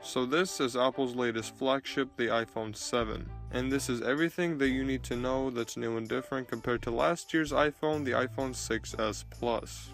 So this is Apple's latest flagship, the iPhone 7. And this is everything that you need to know that's new and different compared to last year's iPhone, the iPhone 6s Plus.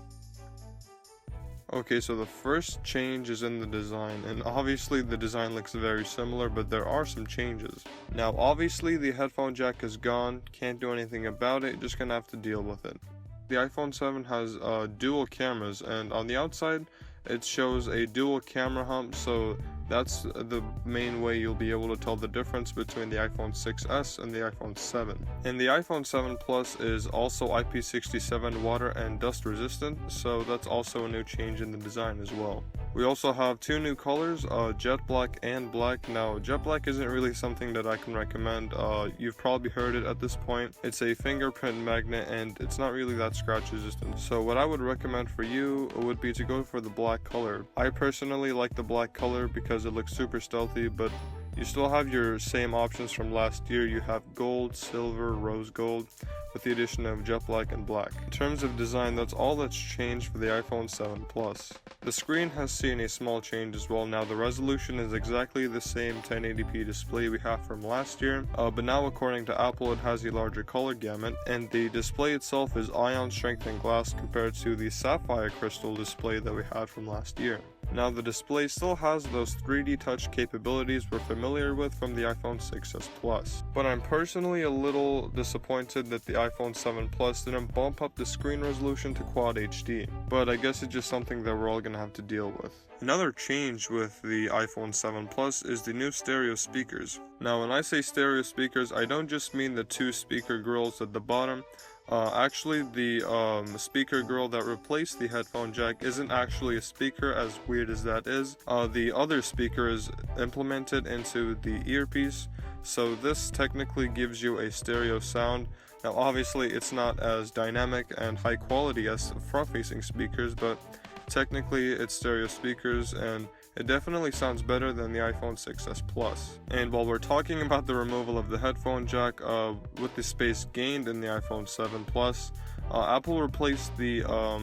Okay, so the first change is in the design, and obviously the design looks very similar, but there are some changes. Now obviously the headphone jack is gone, can't do anything about it, just gonna have to deal with it. The iPhone 7 has dual cameras, and on the outside it shows a dual camera hump, so that's the main way you'll be able to tell the difference between the iPhone 6s and the iPhone 7. And the iPhone 7 Plus is also IP67 water and dust resistant, so that's also a new change in the design as well. We also have two new colors, jet black and black. Now jet black isn't really something that I can recommend. You've probably heard it at this point. It's a fingerprint magnet and it's not really that scratch resistant. So what I would recommend for you would be to go for the black color. I personally like the black color because it looks super stealthy, but you still have your same options from last year. You have gold, silver, rose gold, with the addition of jet black and black. In terms of design, that's all that's changed for the iPhone 7 Plus. The screen has seen a small change as well. Now the resolution is exactly the same 1080p display we have from last year, but now according to Apple it has a larger color gamut, and the display itself is ion strengthened glass compared to the sapphire crystal display that we had from last year. Now the display still has those 3D touch capabilities we're familiar with from the iPhone 6s Plus. But I'm personally a little disappointed that the iPhone 7 Plus didn't bump up the screen resolution to Quad HD. But I guess it's just something that we're all gonna have to deal with. Another change with the iPhone 7 Plus is the new stereo speakers. Now when I say stereo speakers, I don't just mean the two speaker grills at the bottom. Actually, the speaker grill that replaced the headphone jack isn't actually a speaker, as weird as that is. The other speaker is implemented into the earpiece, so this technically gives you a stereo sound. Now obviously it's not as dynamic and high quality as front-facing speakers, but technically it's stereo speakers, and it definitely sounds better than the iPhone 6s Plus. And while we're talking about the removal of the headphone jack, with the space gained in the iPhone 7 Plus, Apple replaced the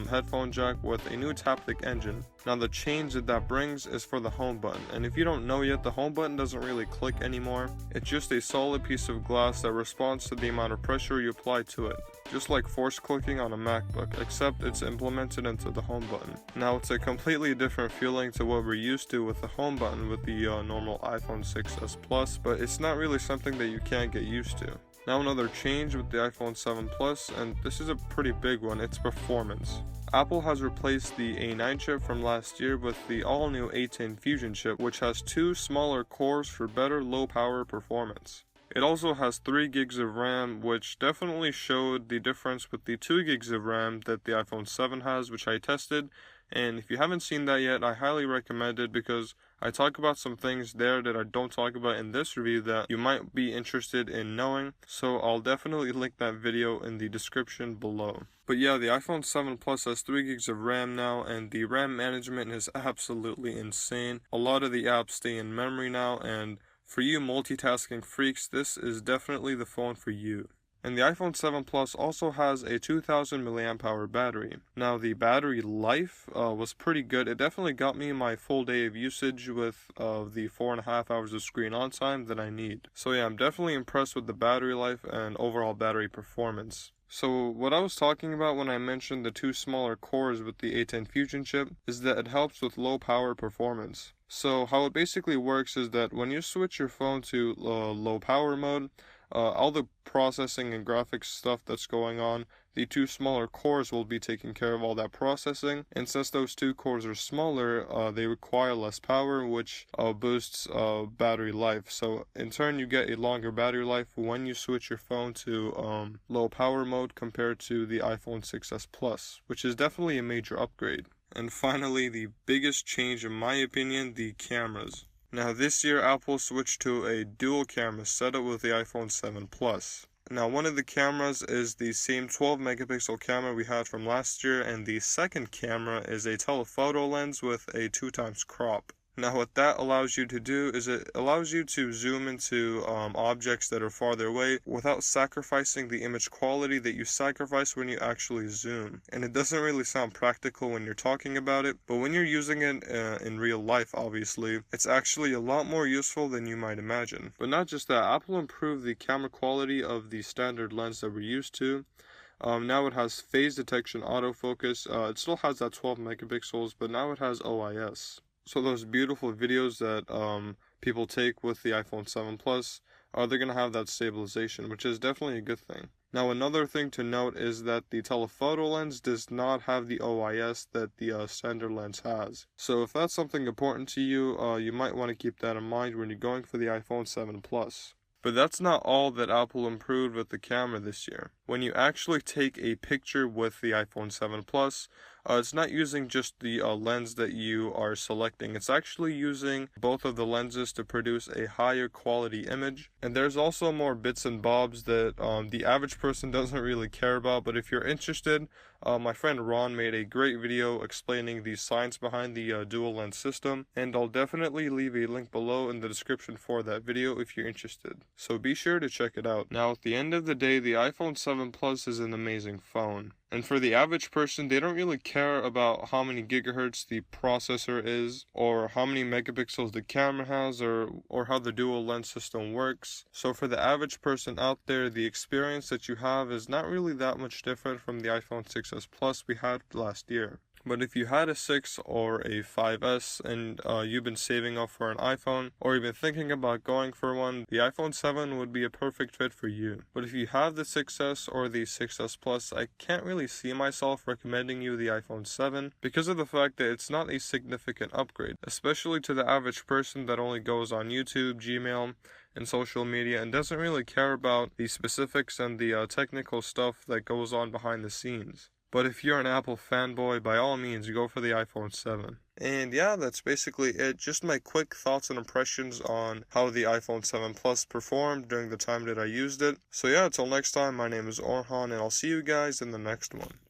headphone jack with a new taptic engine. Now the change that brings is for the home button, and if you don't know yet, the home button doesn't really click anymore. It's just a solid piece of glass that responds to the amount of pressure you apply to it, just like force clicking on a MacBook, except it's implemented into the home button. Now it's a completely different feeling to what we're used to with the home button with the normal iPhone 6s Plus, but it's not really something that you can't get used to. Now another change with the iPhone 7 Plus, and this is a pretty big one, it's performance. Apple has replaced the A9 chip from last year with the all-new A10 Fusion Chip, which has two smaller cores for better low-power performance. It also has 3 gigs of RAM, which definitely showed the difference with the 2 gigs of RAM that the iPhone 7 has, which I tested. And if you haven't seen that yet, I highly recommend it because I talk about some things there that I don't talk about in this review that you might be interested in knowing. So I'll definitely link that video in the description below. But yeah, the iPhone 7 Plus has 3 gigs of RAM now, and the RAM management is absolutely insane. A lot of the apps stay in memory now, and for you multitasking freaks, this is definitely the phone for you. And the iPhone 7 Plus also has a 2000 mAh battery. Now the battery life was pretty good. It definitely got me my full day of usage with the 4.5 hours of screen on time that I need. So yeah, I'm definitely impressed with the battery life and overall battery performance. So what I was talking about when I mentioned the two smaller cores with the A10 Fusion chip is that it helps with low power performance. So how it basically works is that when you switch your phone to low power mode, all the processing and graphics stuff that's going on, the two smaller cores will be taking care of all that processing. And since those two cores are smaller, they require less power, which boosts battery life. So in turn, you get a longer battery life when you switch your phone to low power mode compared to the iPhone 6s Plus, which is definitely a major upgrade. And finally, the biggest change in my opinion, the cameras. Now this year Apple switched to a dual camera setup with the iPhone 7 Plus. Now one of the cameras is the same 12 megapixel camera we had from last year, and the second camera is a telephoto lens with a 2x crop. Now what that allows you to do is it allows you to zoom into objects that are farther away without sacrificing the image quality that you sacrifice when you actually zoom. And it doesn't really sound practical when you're talking about it, but when you're using it in real life, obviously, it's actually a lot more useful than you might imagine. But not just that, Apple improved the camera quality of the standard lens that we're used to. Now it has phase detection autofocus. It still has that 12 megapixels, but now it has OIS. So those beautiful videos that people take with the iPhone 7 Plus, they're going to have that stabilization, which is definitely a good thing. Now another thing to note is that the telephoto lens does not have the OIS that the standard lens has. So if that's something important to you, you might want to keep that in mind when you're going for the iPhone 7 Plus. But that's not all that Apple improved with the camera this year. When you actually take a picture with the iPhone 7 Plus, it's not using just the lens that you are selecting. It's actually using both of the lenses to produce a higher quality image. And there's also more bits and bobs that the average person doesn't really care about. But if you're interested, my friend Ron made a great video explaining the science behind the dual lens system. And I'll definitely leave a link below in the description for that video if you're interested. So be sure to check it out. Now at the end of the day, the iPhone 7 Plus is an amazing phone. And for the average person, they don't really care about how many gigahertz the processor is, or how many megapixels the camera has, or how the dual lens system works. So for the average person out there, the experience that you have is not really that much different from the iPhone 6s Plus we had last year. But if you had a 6 or a 5S and you've been saving up for an iPhone, or you've been thinking about going for one, the iPhone 7 would be a perfect fit for you. But if you have the 6S or the 6S Plus, I can't really see myself recommending you the iPhone 7 because of the fact that it's not a significant upgrade, especially to the average person that only goes on YouTube, Gmail, and social media and doesn't really care about the specifics and the technical stuff that goes on behind the scenes. But if you're an Apple fanboy, by all means, go for the iPhone 7. And yeah, that's basically it. Just my quick thoughts and impressions on how the iPhone 7 Plus performed during the time that I used it. So yeah, until next time, my name is Orhan, and I'll see you guys in the next one.